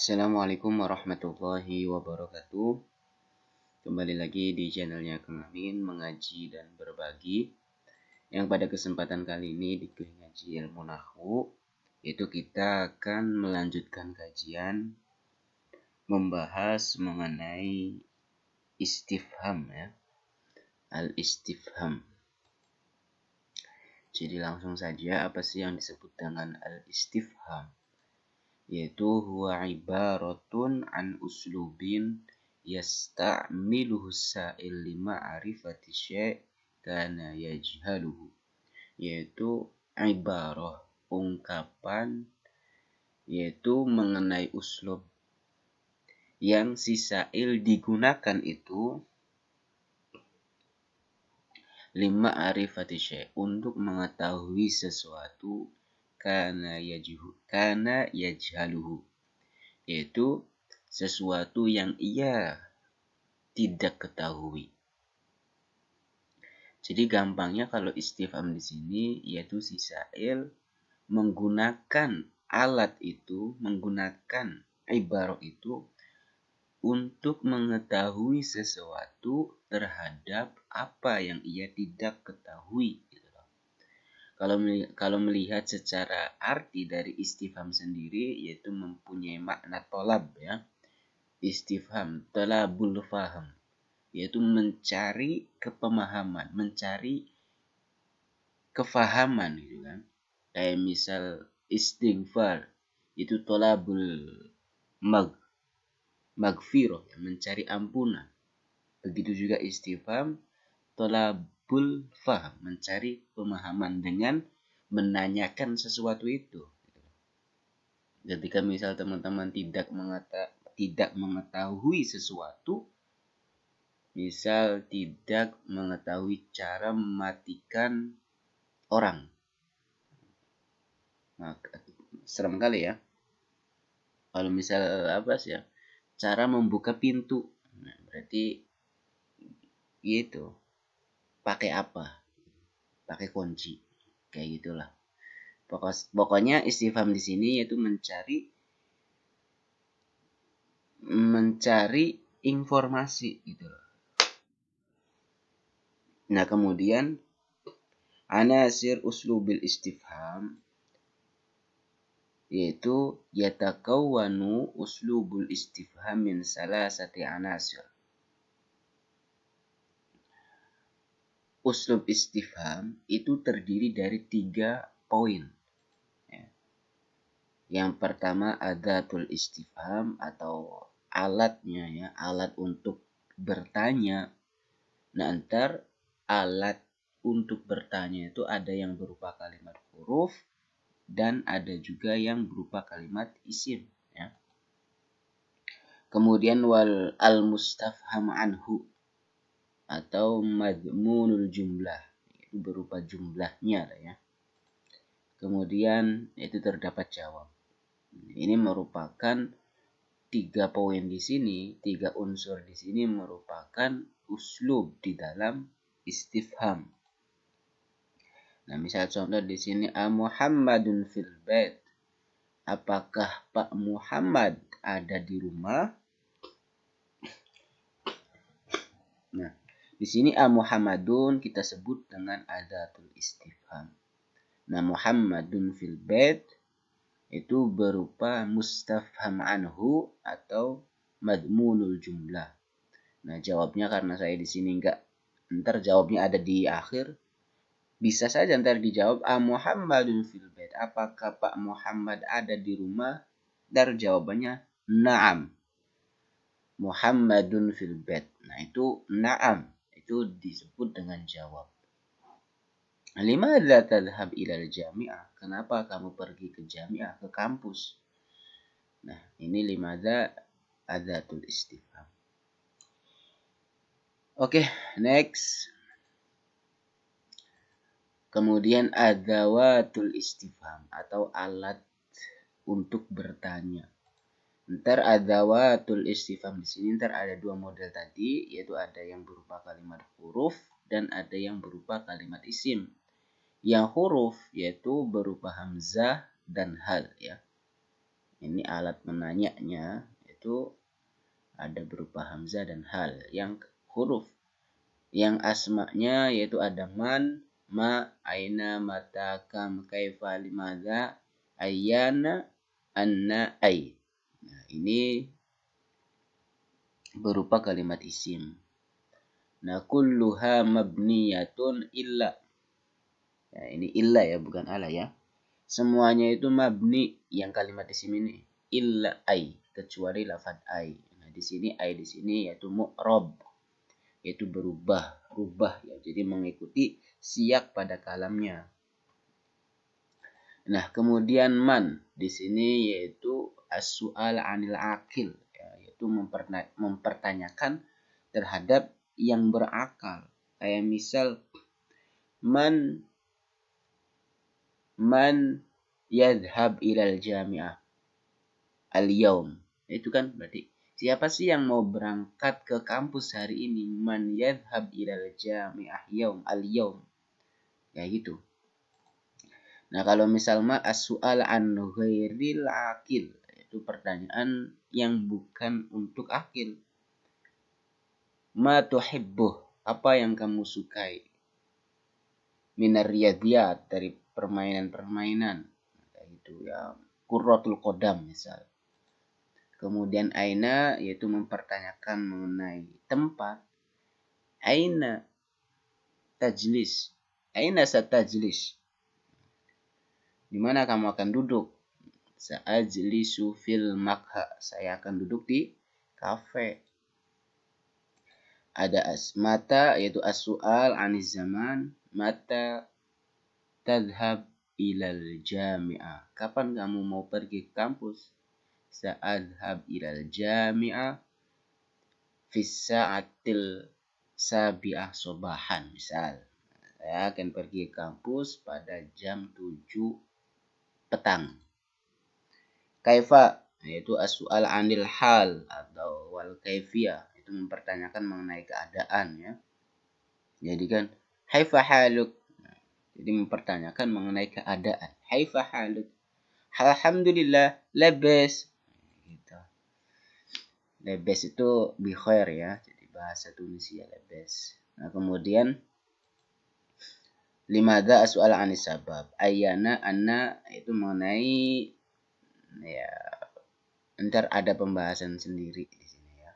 Assalamualaikum warahmatullahi wabarakatuh. Kembali lagi di channelnya Kang Amin, mengaji dan berbagi. Yang pada kesempatan kali ini di kuliah ngaji ilmu nahwu, yaitu kita akan melanjutkan kajian membahas mengenai istifham ya. Al-istifham. Jadi langsung saja, apa sih yang disebut dengan al-istifham? Yaitu huwa ibaratun an uslubin yasta'miluhu sa'il lima'rifati syai' kana yajhaluhu. Yaitu ibarah, ungkapan, yaitu mengenai uslub yang si sa'il digunakan itu lima'rifati syai' untuk mengetahui sesuatu kana yajhaluhu, yaitu sesuatu yang ia tidak ketahui. Jadi gampangnya kalau istifham di sini yaitu si sa'il menggunakan alat itu, menggunakan ibarah itu untuk mengetahui sesuatu terhadap apa yang ia tidak ketahui. Kalau melihat secara arti dari istifham sendiri, yaitu mempunyai makna tolab ya. Istifham, tolabul faham, yaitu mencari kepemahaman, mencari kefahaman gitu kan. Kayak misal istighfar, itu tolabul magfirah, mencari ampunan. Begitu juga istifham, tolabul faham, mencari pemahaman dengan menanyakan sesuatu itu. Ketika misal teman-teman tidak mengetahui sesuatu, misal tidak mengetahui cara mematikan orang. Nah, serem kali ya. Kalau misal apa sih ya? Cara membuka pintu. Nah, berarti gitu. Pakai apa? Pakai kunci. Kayak gitulah. Pokoknya istifham di sini yaitu mencari informasi gitu. Nah, kemudian anasir uslubil istifham yaitu yatakawwanu uslubul istifham min salasati anasir. Uslub istifham itu terdiri dari 3 poin. Yang pertama adatul istifham atau alatnya ya, alat untuk bertanya. Nah, antar alat untuk bertanya itu ada yang berupa kalimat huruf dan ada juga yang berupa kalimat isim ya. Kemudian wal al mustafham anhu atau madmunul jumlah, itu berupa jumlahnya ya. Kemudian itu terdapat jawab. Ini merupakan 3 poin di sini, 3 unsur di sini merupakan uslub di dalam istifham. Nah, misal contoh di sini Muhammadun fil bait. Apakah Pak Muhammad ada di rumah? Nah, di sini Muhammadun kita sebut dengan adatul istifham. Nah, Muhammadun fil bait itu berupa mustafham anhu atau madmunul jumlah. Nah, jawabnya karena saya di sini ntar jawabnya ada di akhir, bisa saja ntar dijawab Muhammadun fil bait. Apakah Pak Muhammad ada di rumah? Dar jawabannya na'am. Muhammadun fil bait. Nah, itu na'am. Itu disebut dengan jawab. Limadza tadhhab ilal jami'ah? Kenapa kamu pergi ke jami'ah, ke kampus? Nah, ini limadza adatul istifham. Oke, next. Kemudian adawatul istifham atau alat untuk bertanya. Ntar adawatul istifham di sini ntar ada 2 model tadi, yaitu ada yang berupa kalimat huruf dan ada yang berupa kalimat isim. Yang huruf yaitu berupa hamzah dan hal ya. Ini alat menanyanya itu ada berupa hamzah dan hal. Yang huruf yang asma'nya yaitu ada man, ma, aina, mata, kam, kaifa, limadha, ayyana, anna, ay. Nah, ini berupa kalimat isim. Nah, kulluha mabniyatun illa. Ya, ini illa ya, bukan ala ya. Semuanya itu mabni yang kalimat isim ini. Illa ay, kecuali lafad ay. Nah, di sini ay di sini yaitu mu'rab, yaitu rubah ya. Jadi mengikuti siyak pada kalamnya. Nah, kemudian man di sini yaitu as-su'al 'anil aqil, ya, yaitu mempertanyakan terhadap yang berakal. Kayak misal man yadhhab ilal jami'ah al-yaum. Itu kan berarti siapa sih yang mau berangkat ke kampus hari ini? Man yadhhab ilal jami'ah al-yaum. Ya gitu. Nah, kalau misal as-su'al an ghairil aqil, itu pertanyaan yang bukan untuk akil. Ma tuhibbuh, apa yang kamu sukai? Minar riyadiyat, dari permainan-permainan. Itu ya, qurratul qadam misal. Kemudian aina yaitu mempertanyakan mengenai tempat. Aina tajlis. Aina satajlis. Di mana kamu akan duduk? Sa'ajlisu fil makha. Saya akan duduk di kafe. Ada mata yaitu as-su'al 'aniz zaman. Mata tadhhab ilal jami'ah. Kapan kamu mau pergi ke kampus? Sa'adhab ilal jami'ah fis sa'atil sabi'ah sobahan. Misal, saya akan pergi ke kampus pada jam 7 petang. Kaifa yaitu as-su'al 'anil hal atau wal kaifiyah, itu mempertanyakan mengenai keadaan ya. Jadi kan haifa haluk, jadi mempertanyakan mengenai keadaan. Haifa haluk? Alhamdulillah labas. Gitu. Labas itu bi khair ya. Jadi bahasa Tunisia labas. Nah, kemudian limadha as'al 'anis sabab. Ayyana anna itu mengenai ya, ntar ada pembahasan sendiri di sini ya.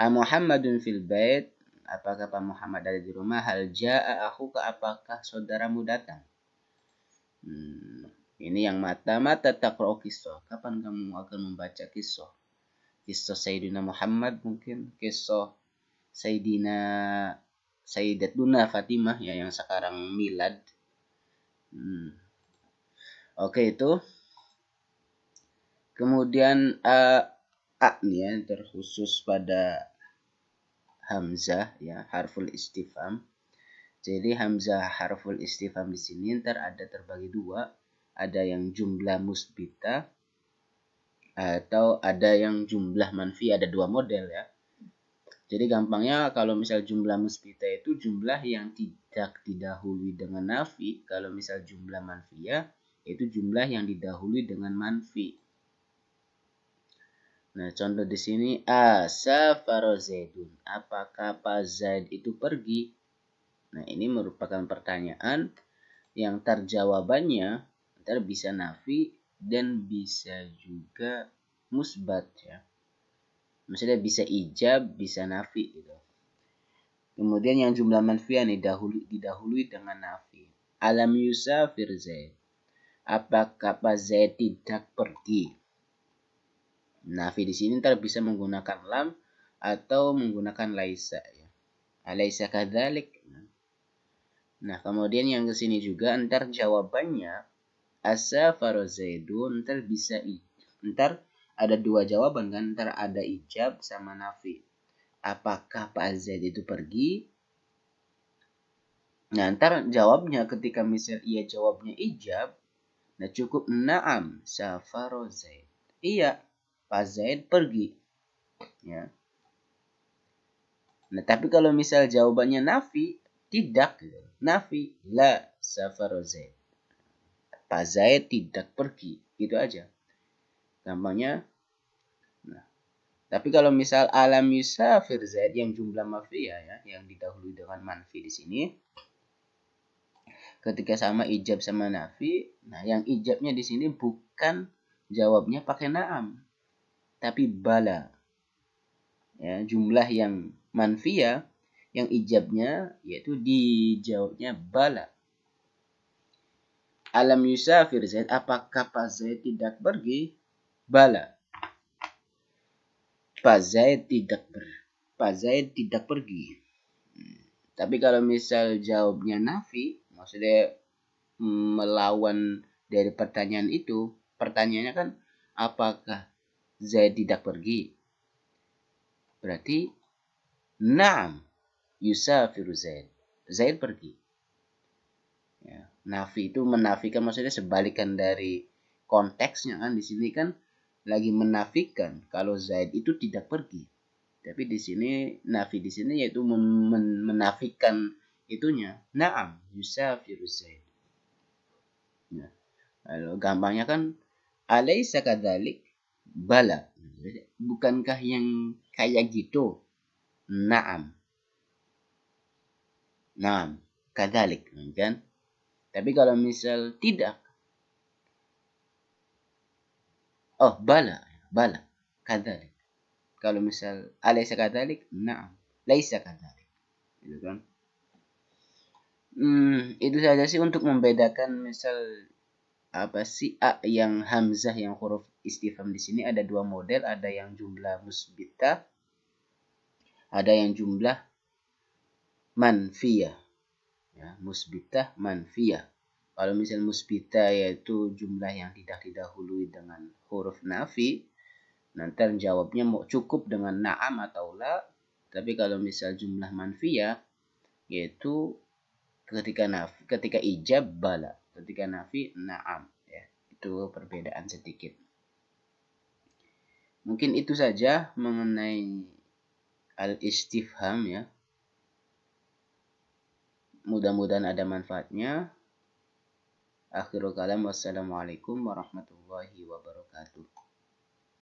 Muhammadun fil bait, apakah Pak Muhammad ada di rumah? Hal jaa akhuka, apakah saudaramu datang? Ini yang mata taqra'u kisah. Kapan kamu akan membaca kisah? Kisah Sayyidina Muhammad mungkin, kisah Sayyidatuna Fatimah ya, yang sekarang milad. Oke, itu. Kemudian a nih ya, terkhusus pada hamzah ya, harful istifham. Jadi hamzah harful istifham di sini ntar ada terbagi dua, ada yang jumlah musbita atau ada yang jumlah manfi, ada dua model ya. Jadi gampangnya kalau misal jumlah musbita itu jumlah yang tidak didahului dengan nafi, kalau misal jumlah manfiyah itu jumlah yang didahului dengan manfi. Nah, contoh di sini asafara Zaidun. Apakah Pak Zaid itu pergi? Nah, ini merupakan pertanyaan yang terjawabannya ntar bisa nafi dan bisa juga musbat ya. Maksudnya bisa ijab, bisa nafi gitu. Kemudian yang jumlah manfiyah didahului dengan nafi. Alam yusafir Zaid. Apakah Pak Zaid tidak pergi? Nafi di sini ntar bisa menggunakan lam atau menggunakan laisa ya. Alaisa kadzalik. Nah, kemudian yang ke sini juga ntar jawabannya asafara Zaidun, ntar bisa ntar ada dua jawaban kan, ntar ada ijab sama nafi. Apakah Pak Zaid itu pergi? Nah, ntar jawabnya ketika misal ia jawabnya ijab, nah cukup na'am safara Zaid. Iya, Pak Zaid pergi. Ya. Nah, tapi kalau misal jawabannya nafi, tidak. Nafi, la safara Zaid. Pak Zaid tidak pergi. Gitu aja. Gampangnya. Nah, tapi kalau misal alam yusafir zaid yang jumlah mafiyah ya, yang didahului dengan manfi di sini, ketika sama ijab sama nafi, nah yang ijabnya di sini bukan jawabnya pakai na'am, tapi bala. Ya, jumlah yang manfiyah yang ijabnya yaitu dijawabnya bala. Alam yusafir Zaid, apakah Pak Zaid tidak pergi? Bala. Pak Zaid tidak pergi. Tapi kalau misal jawabnya nafi, maksudnya melawan dari pertanyaan itu, pertanyaannya kan apakah Zaid tidak pergi? Berarti na'am yusafiru Zaid. Zaid pergi. Ya, nafi itu menafikan, maksudnya sebalikan dari konteksnya kan. Di sini kan lagi menafikan kalau Zaid itu tidak pergi. Tapi di sini nafi di sini yaitu menafikan itunya. Naam yusafiru Zaid. Ya. Lalu gampangnya kan alaisa kadzalik? Bala. Bukankah yang kayak gitu? Naam. Naam, kadzalik kan? Tapi kalau misal tidak, oh bala, kadzalik. Kalau misal alaysa kadzalik, na'am, laisa kadzalik. Gitu kan? Itu saja sih untuk membedakan misal apa sih a yang hamzah yang huruf istifham di sini ada dua model, ada yang jumlah musbitah, ada yang jumlah manfiyah. Ya, musbitah, manfiyah. Kalau misal musbitah yaitu jumlah yang tidak didahului dengan huruf nafi, nanti jawabnya mau cukup dengan na'am atau la. Tapi kalau misal jumlah manfiyah yaitu ketika ijab bala, ketika nafi na'am ya. Itu perbedaan sedikit. Mungkin itu saja mengenai al-istifham ya. Mudah-mudahan ada manfaatnya. Akhirul kalam, wassalamualaikum warahmatullahi wabarakatuh.